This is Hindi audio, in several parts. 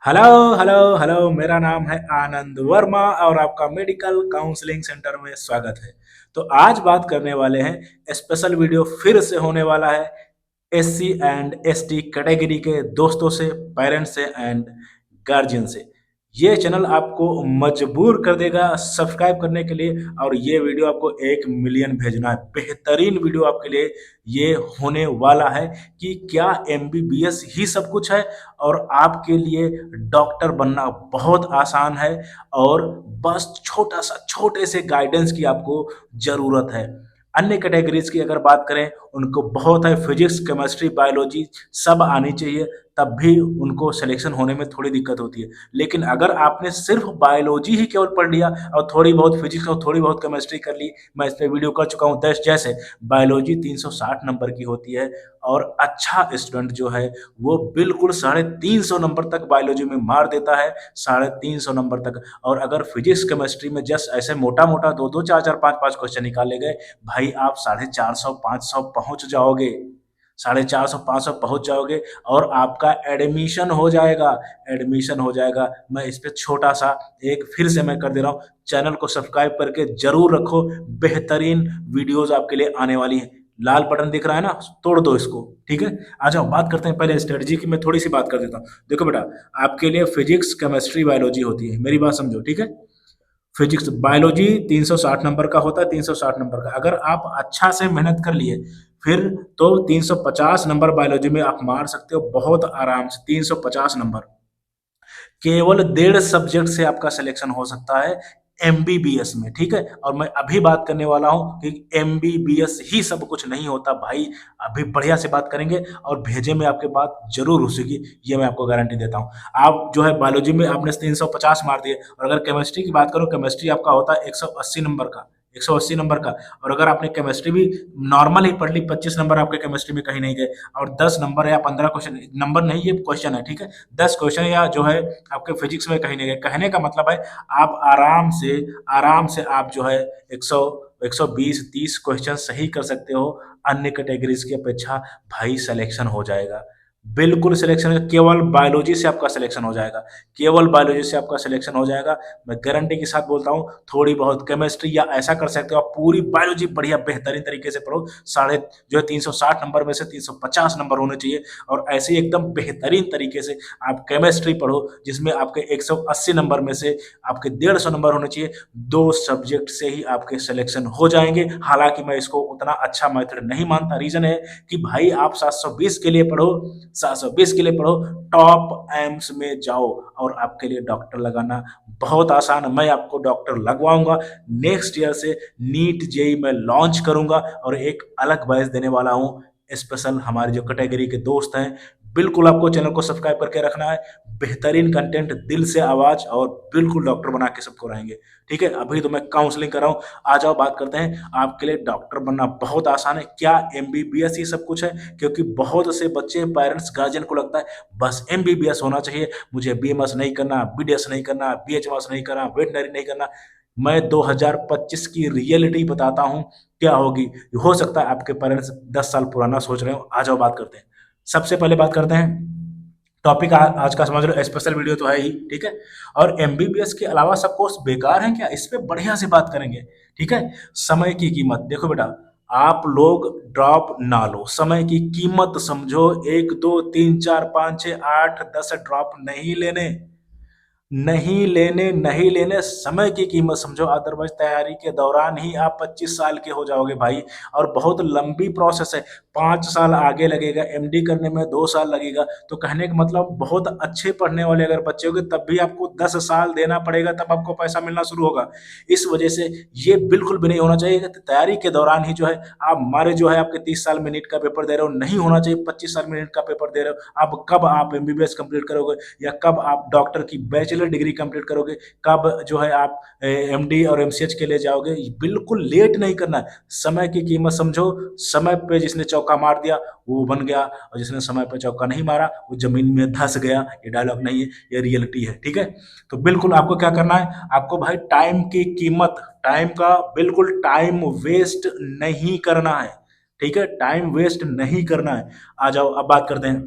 हेलो हेलो हेलो, मेरा नाम है आनंद वर्मा और आपका मेडिकल काउंसलिंग सेंटर में स्वागत है। तो आज बात करने वाले हैं, स्पेशल वीडियो फिर से होने वाला है एससी एंड एसटी कैटेगरी के दोस्तों से, पेरेंट्स से एंड गार्जियन से। ये चैनल आपको मजबूर कर देगा सब्सक्राइब करने के लिए, और ये वीडियो आपको 1 मिलियन भेजना है। बेहतरीन वीडियो आपके लिए ये होने वाला है कि क्या एमबीबीएस ही सब कुछ है और आपके लिए डॉक्टर बनना बहुत आसान है, और बस छोटा सा छोटे से गाइडेंस की आपको जरूरत है। अन्य कैटेगरीज की अगर बात करें, उनको बहुत है, फिजिक्स केमिस्ट्री बायोलॉजी सब आनी चाहिए, तब भी उनको सिलेक्शन होने में थोड़ी दिक्कत होती है। लेकिन अगर आपने सिर्फ बायोलॉजी ही केवल पढ़ लिया और थोड़ी बहुत फिजिक्स और थोड़ी बहुत केमिस्ट्री कर ली, मैं इस पर वीडियो कर चुका हूँ, जैसे बायोलॉजी 360 नंबर की होती है, और अच्छा स्टूडेंट जो है वो बिल्कुल 350 नंबर तक बायोलॉजी में मार देता है, 350 नंबर तक। और अगर फिजिक्स केमिस्ट्री में जस्ट ऐसे मोटा मोटा दो दो चार चार पांच पांच क्वेश्चन निकाले गए, भाई आप 450 500 पहुंच जाओगे, 450 500 पहुंच जाओगे, और आपका एडमिशन हो जाएगा। एडमिशन हो जाएगा। मैं इस पे छोटा सा एक फिर से मैं कर दे रहा हूँ, चैनल को सब्सक्राइब करके जरूर रखो, बेहतरीन वीडियोस आपके लिए आने वाली है। लाल बटन दिख रहा है ना, तोड़ दो इसको। ठीक है, आ जाओ बात करते हैं पहले स्ट्रेटजी की। मैं थोड़ी सी बात कर देता हूँ। देखो बेटा, आपके लिए फिजिक्स केमिस्ट्री बायोलॉजी होती है, मेरी बात समझो, ठीक है। फिजिक्स बायोलॉजी 360 नंबर का होता है, 360 नंबर का। अगर आप अच्छा से मेहनत कर लिए फिर तो 350 नंबर बायोलॉजी में आप मार सकते हो बहुत आराम से। 350 नंबर केवल 1.5 सब्जेक्ट से आपका सिलेक्शन हो सकता है एमबीबीएस में, ठीक है। और मैं अभी बात करने वाला हूं कि एमबीबीएस ही सब कुछ नहीं होता भाई। अभी बढ़िया से बात करेंगे और भेजे में आपके बात जरूर घुसेगी, ये मैं आपको गारंटी देता हूं। आप जो है बायोलॉजी में आपने 350 मार दिए, और अगर केमिस्ट्री की बात करो, केमिस्ट्री आपका होता है 180 नंबर का, 180 नंबर का। और अगर आपने केमिस्ट्री भी नॉर्मल ही पढ़ ली, 25 नंबर आपके केमिस्ट्री में कहीं नहीं गए, और 10 नंबर या 15 क्वेश्चन, नंबर नहीं ये क्वेश्चन है, ठीक है, 10 क्वेश्चन या जो है आपके फिजिक्स में कहीं नहीं गए। कहने का मतलब है आप आराम से आप जो है 100 120 30 क्वेश्चन सही कर सकते हो। अन्य कैटेगरीज की अपेक्षा भाई सिलेक्शन हो जाएगा, बिल्कुल सिलेक्शन। केवल बायोलॉजी से आपका सिलेक्शन हो जाएगा, केवल बायोलॉजी से आपका सिलेक्शन हो जाएगा। मैं गारंटी के साथ बोलता हूँ। थोड़ी बहुत केमिस्ट्री या ऐसा कर सकते हो आप, पूरी बायोलॉजी बढ़िया बेहतरीन तरीके से पढ़ो, साढ़े जो है 360 नंबर में से 350 नंबर होने चाहिए। और ऐसे ही एकदम बेहतरीन तरीके से आप केमिस्ट्री पढ़ो, जिसमें आपके 180 नंबर में से आपके 150 नंबर होने चाहिए। 2 सब्जेक्ट से ही आपके सिलेक्शन हो जाएंगे। हालांकि मैं इसको उतना अच्छा मेथड नहीं मानता। रीजन है कि भाई आप 720 के लिए पढ़ो, 720 के लिए पढ़ो, टॉप एम्स में जाओ, और आपके लिए डॉक्टर लगाना बहुत आसान है। मैं आपको डॉक्टर लगवाऊंगा। नेक्स्ट ईयर से नीट जेई में लॉन्च करूंगा, और एक अलग बैच देने वाला हूं स्पेशल हमारे जो कैटेगरी के दोस्त हैं। बिल्कुल आपको चैनल को सब्सक्राइब करके रखना है। बेहतरीन कंटेंट, दिल से आवाज, और बिल्कुल डॉक्टर बना के सबको रहेंगे। ठीक है, अभी तो मैं काउंसलिंग कर रहा हूँ। आ जाओ बात करते हैं। आपके लिए डॉक्टर बनना बहुत आसान है। क्या एमबीबीएस ही सब कुछ है? क्योंकि बहुत से बच्चे, पेरेंट्स, गार्जियन को लगता है बस एमबीबीएस होना चाहिए, मुझे बीएमएस नहीं करना, बीडीएस नहीं करना, बीएचएमएस नहीं करना, वेटनरी नहीं करना। मैं 2025 की रियलिटी बताता हूँ क्या होगी। हो सकता है आपके पेरेंट्स 10 साल पुराना सोच रहे हो। आ जाओ बात करते हैं। सबसे पहले बात करते हैं, टॉपिक आज का समझ लो, स्पेशल वीडियो तो है ही, ठीक है। और एमबीबीएस के अलावा सब कोर्स बेकार हैं क्या? इस पे बढ़िया से बात करेंगे, ठीक है। समय की कीमत देखो बेटा, आप लोग ड्रॉप ना लो, समय की कीमत समझो। 1 2 3 4 5 6 8 10 ड्रॉप नहीं लेने, नहीं लेने, नहीं लेने। समय की कीमत समझो, अदरवाइज तैयारी के दौरान ही आप 25 साल के हो जाओगे भाई। और बहुत लंबी प्रोसेस है, 5 साल आगे लगेगा, एमडी करने में 2 साल लगेगा। तो कहने का मतलब बहुत अच्छे पढ़ने वाले अगर बच्चे होंगे तब भी आपको 10 साल देना पड़ेगा, तब आपको पैसा मिलना शुरू होगा। इस वजह से ये बिल्कुल भी नहीं होना चाहिए कि तैयारी के दौरान ही जो है आप मारे, जो है आपके 30 साल में नीट का पेपर दे रहे हो, नहीं होना चाहिए। 25 साल में नीट का पेपर दे रहे हो, अब कब आप एमबीबीएस कंप्लीट करोगे, या कब आप डॉक्टर की बैचलर डिग्री कंप्लीट करोगे, कब जो है आप एमडी और एमसीएच के लिए जाओगे। बिल्कुल लेट नहीं करना है। समय की कीमत समझो। समय पे जिसने चौका मार दिया वो बन गया, और जिसने समय पे चौका नहीं मारा वो जमीन में धंस गया। ये डायलॉग नहीं है, ये रियलिटी है, ठीक है। तो बिल्कुल आपको क्या करना है, आपको भाई टाइम की कीमत, टाइम का बिल्कुल टाइम वेस्ट नहीं करना है, ठीक है। टाइम वेस्ट नहीं करना है। आ जाओ अब बात करते हैं।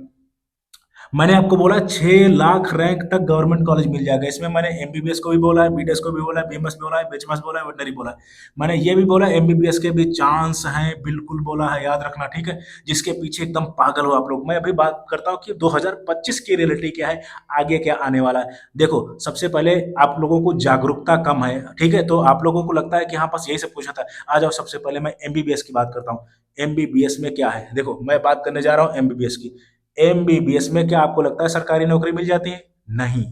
मैंने आपको बोला 6 लाख रैंक तक गवर्नमेंट कॉलेज मिल जाएगा। इसमें मैंने एमबीबीएस को भी बोला है, बीडीएस को भी बोला है, बीएमएस बोला है, बीएचएमएस बोला है, वेटनरी बोला है। मैंने ये भी बोला एमबीबीएस के भी चांस हैं, बिल्कुल बोला है, याद रखना, ठीक है। जिसके पीछे एकदम पागल हो आप लोग। मैं अभी बात करता हूँ कि 2025 की रियलिटी क्या है, आगे क्या आने वाला है। देखो, सबसे पहले आप लोगों को जागरूकता कम है, ठीक है। तो आप लोगों को लगता है कि हाँ बस यही सब पूछा था। आ जाओ, सबसे पहले मैं एमबीबीएस की बात करता हूँ। एमबीबीएस में क्या है, देखो मैं बात करने जा रहा हूँ एमबीबीएस की। एमबीबीएस में क्या आपको लगता है सरकारी नौकरी मिल जाती है? नहीं,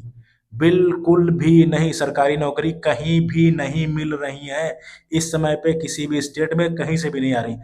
बिल्कुल भी नहीं। सरकारी नौकरी कहीं भी नहीं मिल रही है इस समय पे, किसी भी स्टेट में कहीं से भी नहीं आ रही।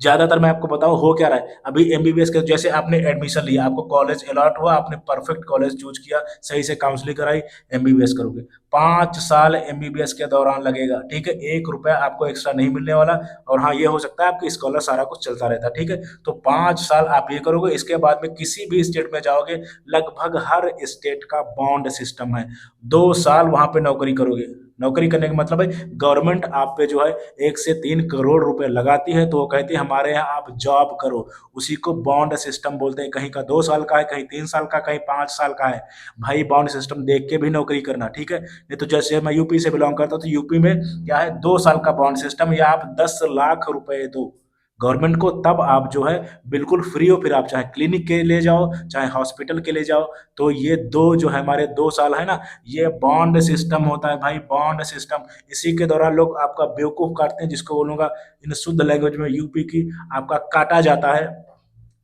ज्यादातर मैं आपको बताऊं हो क्या रहा है अभी एमबीबीएस के, जैसे आपने एडमिशन लिया, आपको कॉलेज अलॉट हुआ, आपने परफेक्ट कॉलेज चूज किया, सही से काउंसलिंग कराई, एमबीबीएस करोगे। 5 साल एमबीबीएस के दौरान लगेगा, ठीक है। 1 रुपया आपको एक्स्ट्रा नहीं मिलने वाला। और हाँ, ये हो सकता है आपकी स्कॉलर सारा कुछ चलता रहता है, ठीक है। तो 5 साल आप ये करोगे, इसके बाद में किसी भी स्टेट में जाओगे, लगभग हर स्टेट का बॉन्ड सिस्टम है। 2 साल वहां पे नौकरी करोगे। नौकरी करने का मतलब है गवर्नमेंट आप पे जो है 1 से 3 करोड़ रुपए लगाती है, तो वो कहती है हमारे यहाँ आप जॉब करो। उसी को बॉन्ड सिस्टम बोलते हैं। कहीं का 2 साल का है, कहीं 3 साल का, कहीं 5 साल का है। भाई बॉन्ड सिस्टम देख के भी नौकरी करना, ठीक है। नहीं तो जैसे मैं यूपी से बिलोंग करता हूँ, तो यूपी में क्या है, 2 साल का बॉन्ड सिस्टम, या आप 10 लाख रुपए दो गवर्नमेंट को, तब आप जो है बिल्कुल फ्री हो। फिर आप चाहे क्लिनिक के ले जाओ, चाहे हॉस्पिटल के ले जाओ। तो ये दो जो है हमारे 2 साल है ना, ये बॉन्ड सिस्टम होता है भाई, बॉन्ड सिस्टम। इसी के दौरान लोग आपका बेवकूफ काटते हैं, जिसको बोलूंगा इन शुद्ध लैंग्वेज में यूपी की, आपका काटा जाता है।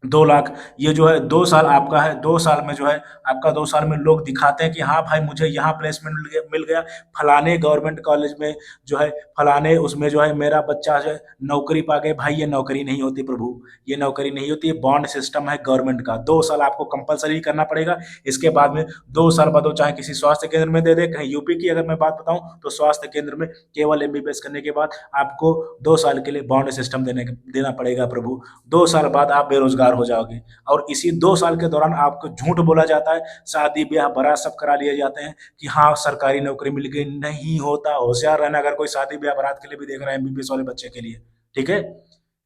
2 लाख, ये जो है 2 साल आपका है। 2 साल में जो है आपका, 2 साल में लोग दिखाते हैं कि हाँ भाई मुझे यहाँ प्लेसमेंट मिल गया फलाने गवर्नमेंट कॉलेज में, जो है फलाने उसमें जो है मेरा बच्चा जो है नौकरी पा गए। भाई ये नौकरी नहीं होती प्रभु, ये नौकरी नहीं होती, ये बॉन्ड सिस्टम है गवर्नमेंट का। 2 साल आपको कंपलसरी करना पड़ेगा। इसके बाद में 2 साल बाद वो चाहे किसी स्वास्थ्य केंद्र में दे दे। कहीं यूपी की अगर मैं बात बताऊं, तो स्वास्थ्य केंद्र में केवल एमबीबीएस करने के बाद आपको 2 साल के लिए बॉन्ड सिस्टम देना पड़ेगा प्रभु। 2 साल बाद आप बेरोजगार हो जाओगे। और इसी 2 साल के दौरान आपको झूठ बोला जाता है, शादी ब्याह बारात सब करा लिए जाते हैं कि हाँ सरकारी नौकरी मिल गई। नहीं होता, होशियार रहना अगर कोई शादी ब्याह बारात के लिए भी देख रहा है एमबीबीएस वाले बच्चे के लिए, ठीक है।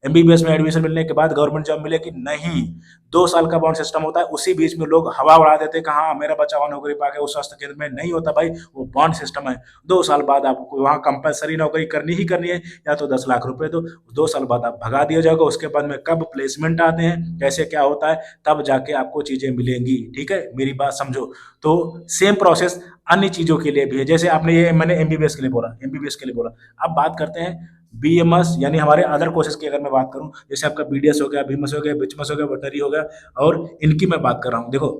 एमबीबीएस में एडमिशन मिलने के बाद गवर्नमेंट जॉब मिलेगी नहीं। 2 साल का बॉन्ड सिस्टम होता है। उसी बीच में लोग हवा उड़ा देते हैं कि हाँ मेरा बच्चा वहां नौकरी पा गया उस स्वास्थ्य केंद्र में। नहीं होता भाई, वो बॉन्ड सिस्टम है। 2 साल बाद आपको वहां कंपलसरी नौकरी करनी ही करनी है, या तो 10 लाख रुपए दो। 2 साल बाद आप भगा दिया जाओगे। उसके बाद में कब प्लेसमेंट आते हैं, कैसे क्या होता है, तब जाके आपको चीजें मिलेंगी, ठीक है। मेरी बात समझो। तो सेम प्रोसेस अन्य चीजों के लिए भी है। जैसे आपने ये, मैंने एमबीबीएस के लिए बोला, एमबीबीएस के लिए बोला। अब बात करते हैं बीएमएस यानी हमारे अदर कोर्सेज की अगर मैं बात करूं, जैसे आपका बीडीएस हो गया, बीएमएस हो गया, बीएचएमएस हो गया, वेटनरी हो गया, और इनकी मैं बात कर रहा हूं। देखो,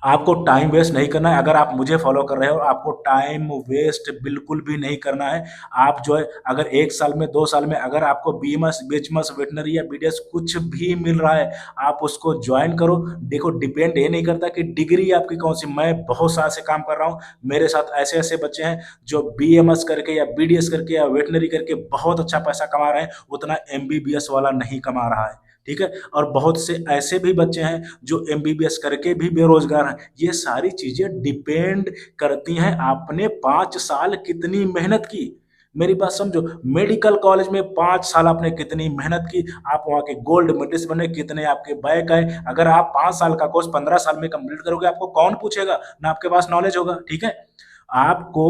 आपको टाइम वेस्ट नहीं करना है। अगर आप मुझे फॉलो कर रहे हो, आपको टाइम वेस्ट बिल्कुल भी नहीं करना है। आप जो है अगर 1 साल में, 2 साल में अगर आपको बीएमएस, बीएचएमएस, वेटनरी या बीडीएस कुछ भी मिल रहा है, आप उसको ज्वाइन करो। देखो, डिपेंड ये नहीं करता कि डिग्री आपकी कौन सी। मैं बहुत साल से काम कर रहा हूँ, मेरे साथ ऐसे ऐसे बच्चे हैं जो बीएमएस करके या बीडीएस करके या वेटनरी करके बहुत अच्छा पैसा कमा रहे हैं, उतना एमबीबीएस वाला नहीं कमा रहा है, ठीक है। और बहुत से ऐसे भी बच्चे हैं जो एमबीबीएस करके भी बेरोजगार हैं। ये सारी चीजें डिपेंड करती हैं आपने 5 साल कितनी मेहनत की। मेरी बात समझो, मेडिकल कॉलेज में 5 साल आपने कितनी मेहनत की, आप वहां के गोल्ड मेडलिस्ट बने, कितने आपके बैक आए। अगर आप 5 साल का कोर्स 15 साल में कंप्लीट करोगे, आपको कौन पूछेगा, ना आपके पास नॉलेज होगा, ठीक है। आपको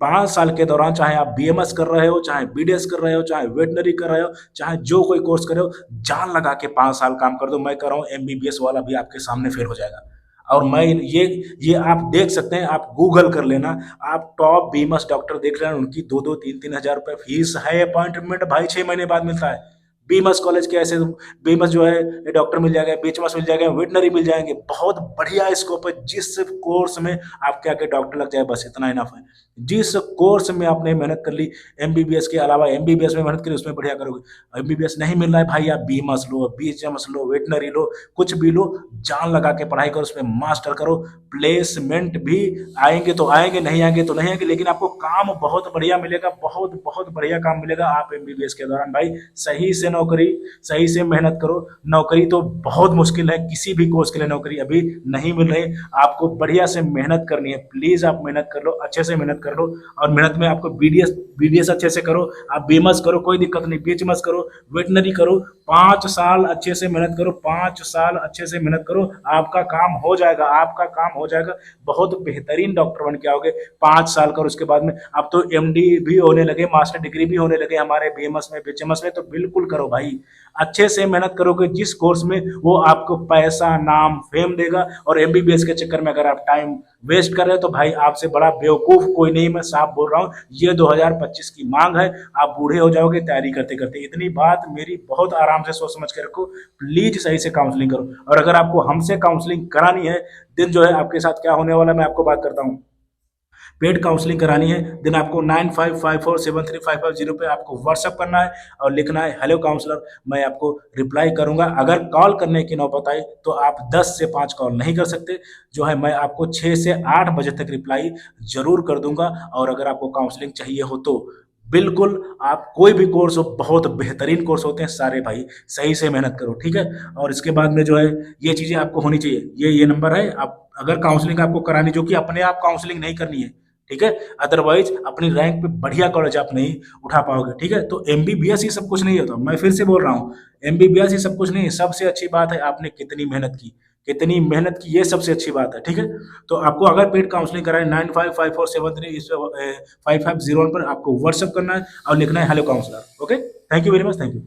5 साल के दौरान, चाहे आप बीएमएस कर रहे हो, चाहे बीडीएस कर रहे हो, चाहे वेटनरी कर रहे हो, चाहे जो कोई कोर्स कर रहे हो, जान लगा के 5 साल काम कर दो। मैं कह रहा हूँ एमबीबीएस वाला भी आपके सामने फेल हो जाएगा। और मैं ये आप देख सकते हैं, आप गूगल कर लेना, आप टॉप बीमस डॉक्टर देख लेना, उनकी 2-2, 3-3 हजार रुपए फीस है। अपॉइंटमेंट भाई 6 महीने बाद मिलता है। बीमस कॉलेज के ऐसे बीमस जो है डॉक्टर मिल जाएगा, बीएचएमएस मिल जाएगा, वेटनरी मिल जाएंगे। बहुत बढ़िया स्कोप है। जिस कोर्स में आपके आके डॉक्टर लग जाए, बस इतना इनफ है। जिस कोर्स में आपने मेहनत कर ली, एमबीबीएस के अलावा एमबीबीएस में मेहनत करी, उसमें बढ़िया करोगे। एमबीबीएस नहीं मिल रहा है भाई, आप बीमस लो, बीएचएमएस लो, वेटनरी लो, कुछ भी लो, जान लगा के पढ़ाई करो, उसमें मास्टर करो। प्लेसमेंट भी आएंगे तो आएंगे, नहीं आएंगे तो नहीं आएंगे, लेकिन आपको काम बहुत बढ़िया मिलेगा, बहुत बहुत बढ़िया काम मिलेगा। आप एमबीबीएस के दौरान भाई सही से नौकरी, सही से मेहनत करो। नौकरी तो बहुत मुश्किल है, किसी भी कोर्स के लिए नौकरी अभी नहीं मिल रही। आपको बढ़िया से मेहनत करनी है, प्लीज आप मेहनत कर लो, अच्छे से मेहनत कर लो। और मेहनत में आपको बीडीएस बीडीएस अच्छे से करो, आप बीएमएस करो, कोई दिक्कत नहीं, बीएचएमएस करो, वेटनरी करो। 5 साल अच्छे से मेहनत करो, 5 साल अच्छे से मेहनत करो, आपका काम हो जाएगा, आपका काम हो जाएगा। बहुत बेहतरीन डॉक्टर बन के आओगे। 5 साल करो, उसके बाद में अब तो एमडी भी होने लगे, मास्टर डिग्री भी होने लगे हमारे बीएमएस में, बीएचएमएस में। तो बिल्कुल करो भाई, अच्छे से मेहनत करोगे जिस कोर्स में वो आपको पैसा, नाम, फेम देगा। और एमबीबीएस के चक्कर में अगर आप टाइम वेस्ट कर रहे हो तो भाई आपसे बड़ा बेवकूफ कोई नहीं, मैं साफ बोल रहा हूँ। ये 2025 की मांग है, आप बूढ़े हो जाओगे तैयारी करते करते। इतनी बात मेरी बहुत आराम से सोच समझ के रखो, प्लीज सही से काउंसलिंग करो। और अगर आपको हमसे काउंसलिंग करानी है, दिन जो है आपके साथ क्या होने वाला है मैं आपको बात करता हूँ। पेड काउंसलिंग करानी है, देन आपको 95547355 पे आपको व्हाट्सअप करना है और लिखना है हेलो काउंसलर। मैं आपको रिप्लाई करूंगा। अगर कॉल करने की नौबत आई तो आप 10 से 5 कॉल नहीं कर सकते, जो है मैं आपको 6 से 8 बजे तक रिप्लाई जरूर कर दूंगा। और अगर आपको काउंसलिंग चाहिए हो तो बिल्कुल, आप कोई भी कोर्स हो, बहुत बेहतरीन कोर्स होते हैं सारे भाई, सही से मेहनत करो, ठीक है। और इसके बाद में जो है ये चीजें आपको होनी चाहिए। ये नंबर है, आप अगर काउंसलिंग आपको करानी, जो कि अपने आप काउंसलिंग नहीं करनी है, ठीक है। अदरवाइज अपनी रैंक पे बढ़िया कॉलेज आप नहीं उठा पाओगे, ठीक है। तो एमबीबीएस ही सब कुछ नहीं होता, मैं फिर से बोल रहा हूँ, एमबीबीएस ही सब कुछ नहीं है। सबसे अच्छी बात है आपने कितनी मेहनत की, कितनी मेहनत की, ये सबसे अच्छी बात है, ठीक है। तो आपको अगर पेड काउंसलिंग कराए 955473 इस 5501 पर आपको व्हाट्सअप करना है और लिखना है hello counsellor. Okay, thank you very much, thank you.